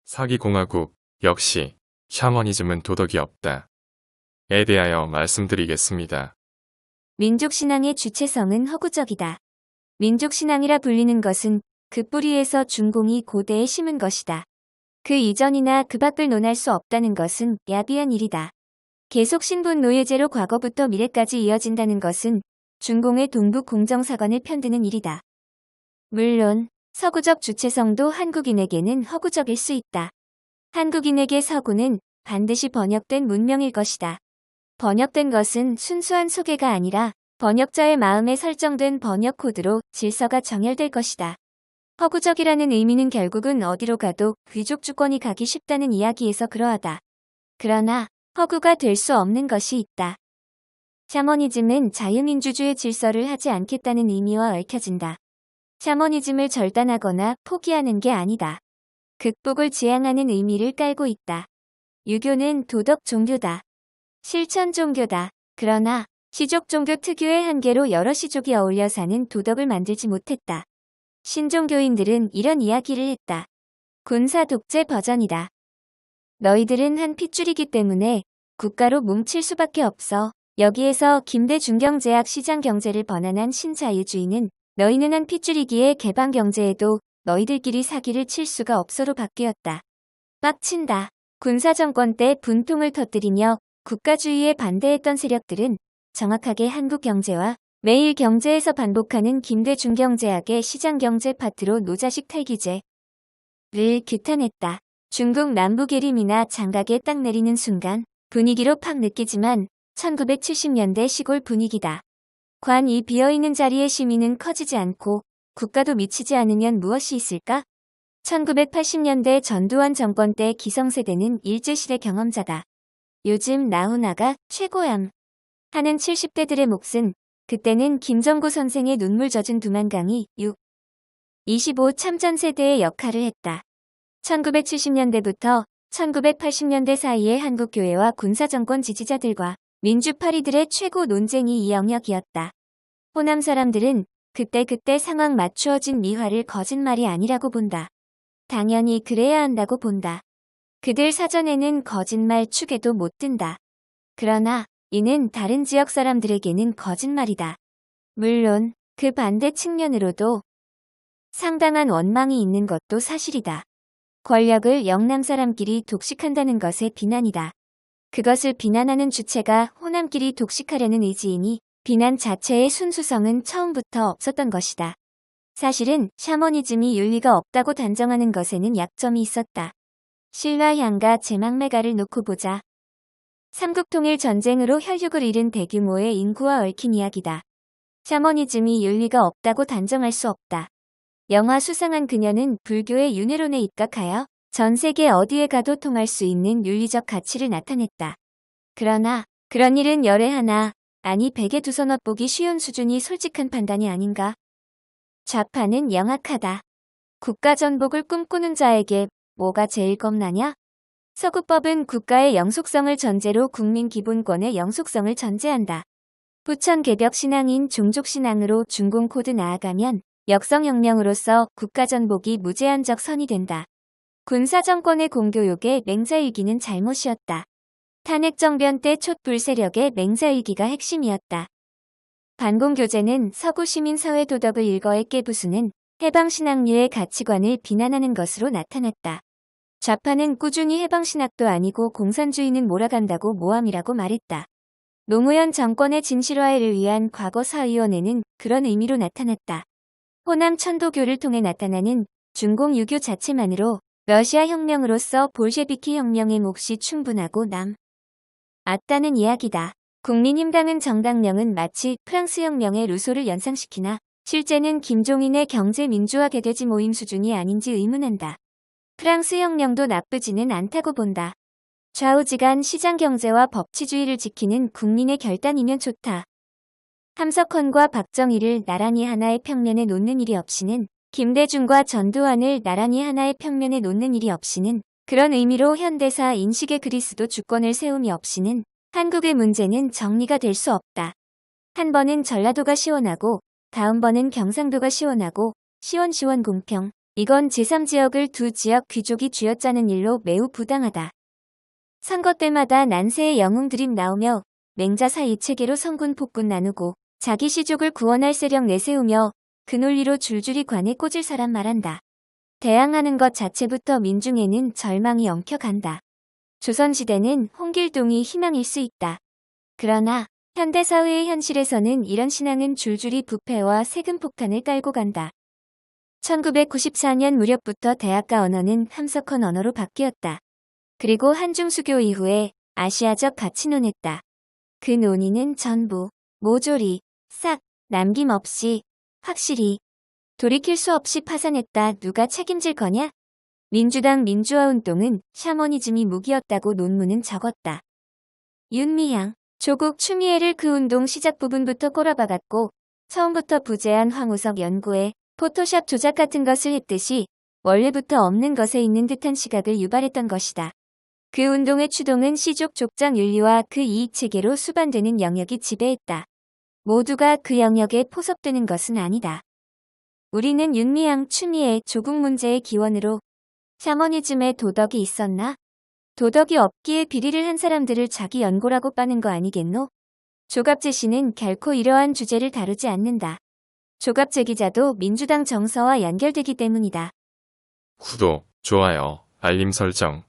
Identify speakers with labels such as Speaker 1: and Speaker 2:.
Speaker 1: 사기공화국 역시 샤머니즘은 도덕이 없다. 에 대하여 말씀드리겠습니다.
Speaker 2: 민족신앙의 주체성은 허구적이다. 민족신앙이라 불리는 것은 그 뿌리에서 중공이 고대에 심은 것이다. 그 이전이나 그 밖을 논할 수 없다는 것은 야비한 일이다. 계속 신분 노예제로 과거부터 미래까지 이어진다는 것은 중공의 동부 공정사관을 편드는 일이다. 물론 서구적 주체성도 한국인에게는 허구적일 수 있다. 한국인에게 서구는 반드시 번역된 문명일 것이다. 번역된 것은 순수한 소개가 아니라 번역자의 마음에 설정된 번역 코드로 질서가 정렬될 것이다. 허구적이라는 의미는 결국은 어디로 가도 귀족 주권이 가기 쉽다는 이야기에서 그러하다. 그러나 허구가 될 수 없는 것이 있다. 샤머니즘은 자유민주주의 질서를 하지 않겠다는 의미와 얽혀진다. 샤머니즘을 절단하거나 포기하는 게 아니다. 극복을 지향하는 의미를 깔고 있다. 유교는 도덕 종교다. 실천 종교다. 그러나 시족 종교 특유의 한계로 여러 시족이 어울려 사는 도덕을 만들지 못했다. 신종교인들은 이런 이야기를 했다. 군사 독재 버전이다. 너희들은 한 핏줄이기 때문에 국가로 뭉칠 수밖에 없어. 여기에서 김대 중경제약 시장 경제를 번안한 신자유주의는 너희는 한 핏줄이기에 개방 경제에도 너희들끼리 사기를 칠 수가 없어로 바뀌었다. 빡친다. 군사정권 때 분통을 터뜨리며 국가주의에 반대했던 세력들은 정확하게 한국 경제와 매일 경제에서 반복하는 김대 중경제약의 시장경제 파트로 노자식 탈기제를 규탄했다. 중국 남부 계림이나 장각에 딱 내리는 순간 분위기로 팍 느끼지만 1970년대 시골 분위기다. 관 이 비어있는 자리에 시민은 커지지 않고 국가도 미치지 않으면 무엇이 있을까? 1980년대 전두환 정권 때 기성세대는 일제시대 경험자다. 요즘 나훈아가 최고얌 하는 70대들의 몫은 그때는 김정구 선생의 눈물 젖은 두만강이 25 참전 세대의 역할을 했다. 1970년대부터 1980년대 사이의 한국교회와 군사정권 지지자들과 민주파리들의 최고 논쟁이 이 영역이었다. 호남 사람들은 그때 상황 맞추어진 미화를 거짓말이 아니라고 본다. 당연히 그래야 한다고 본다. 그들 사전에는 거짓말 축에도 못 든다. 그러나 이는 다른 지역 사람들에게는 거짓말이다. 물론 그 반대 측면으로도 상당한 원망이 있는 것도 사실이다. 권력을 영남 사람끼리 독식한다는 것의 비난이다. 그것을 비난하는 주체가 호남끼리 독식하려는 의지이니 비난 자체의 순수성은 처음부터 없었던 것이다. 사실은 샤머니즘이 윤리가 없다고 단정하는 것에는 약점이 있었다. 신라향과 제망매가를 놓고 보자. 삼국통일 전쟁으로 혈육을 잃은 대규모의 인구와 얽힌 이야기다. 샤머니즘이 윤리가 없다고 단정할 수 없다. 영화 수상한 그녀는 불교의 윤회론에 입각하여 전 세계 어디에 가도 통할 수 있는 윤리적 가치를 나타냈다. 그러나 그런 일은 열에 하나, 아니 100에 두서너 보기 쉬운 수준이 솔직한 판단이 아닌가? 좌파는 영악하다. 국가 전복을 꿈꾸는 자에게 뭐가 제일 겁나냐? 서구법은 국가의 영속성을 전제로 국민 기본권의 영속성을 전제한다. 부천 개벽 신앙인 종족 신앙으로 중공 코드 나아가면 역성혁명으로서 국가 전복이 무제한적 선이 된다. 군사정권의 공교육에 맹자일기는 잘못이었다. 탄핵정변 때 촛불 세력의 맹자일기가 핵심이었다. 반공교재는 서구 시민사회 도덕을 일거에 깨부수는 해방신학류의 가치관을 비난하는 것으로 나타났다. 좌파는 꾸준히 해방신학도 아니고 공산주의는 몰아간다고 모함이라고 말했다. 노무현 정권의 진실화해를 위한 과거사위원회는 그런 의미로 나타났다. 호남 천도교를 통해 나타나는 중공 유교 자체만으로 러시아 혁명으로서 볼셰비키 혁명의 몫이 충분하고 남았다는 이야기다. 국민힘당은 정당명은 마치 프랑스 혁명의 루소를 연상시키나 실제는 김종인의 경제민주화 개돼지 모임 수준이 아닌지 의문한다. 프랑스 혁명도 나쁘지는 않다고 본다. 좌우지간 시장경제와 법치주의를 지키는 국민의 결단이면 좋다. 함석헌과 박정희를 나란히 하나의 평면에 놓는 일이 없이는 김대중과 전두환을 나란히 하나의 평면에 놓는 일이 없이는 그런 의미로 현대사 인식의 그리스도 주권을 세움이 없이는 한국의 문제는 정리가 될 수 없다. 한 번은 전라도가 시원하고 다음 번은 경상도가 시원하고 시원 공평 이건 제3지역을 두 지역 귀족이 쥐어짜는 일로 매우 부당하다. 선거 때마다 난세의 영웅 드림 나오며 맹자 사이 체계로 성군 폭군 나누고 자기 시족을 구원할 세력 내세우며 그 논리로 줄줄이 관에 꽂을 사람 말한다. 대항하는 것 자체부터 민중에는 절망이 엉켜간다. 조선시대는 홍길동이 희망일 수 있다. 그러나 현대사회의 현실에서는 이런 신앙은 줄줄이 부패와 세금 폭탄을 깔고 간다. 1994년 무렵부터 대학가 언어는 함석헌 언어로 바뀌었다. 그리고 한중수교 이후에 아시아적 가치논했다. 그 논의는 전부 모조리 싹 남김없이 확실히 돌이킬 수 없이 파산했다. 누가 책임질 거냐? 민주당 민주화운동은 샤머니즘이 무기였다고 논문은 적었다. 윤미향, 조국 추미애를 그 운동 시작 부분부터 꼬라박았고 처음부터 부재한 황우석 연구에 포토샵 조작 같은 것을 했듯이 원래부터 없는 것에 있는 듯한 시각을 유발했던 것이다. 그 운동의 추동은 시족 족장 윤리와 그 이익체계로 수반되는 영역이 지배했다. 모두가 그 영역에 포섭되는 것은 아니다. 우리는 윤미향 추미애 조국 문제의 기원으로 샤머니즘에 도덕이 있었나? 도덕이 없기에 비리를 한 사람들을 자기 연고라고 빠는 거 아니겠노? 조갑재 씨는 결코 이러한 주제를 다루지 않는다. 조갑재 기자도 민주당 정서와 연결되기 때문이다.
Speaker 1: 구독, 좋아요, 알림 설정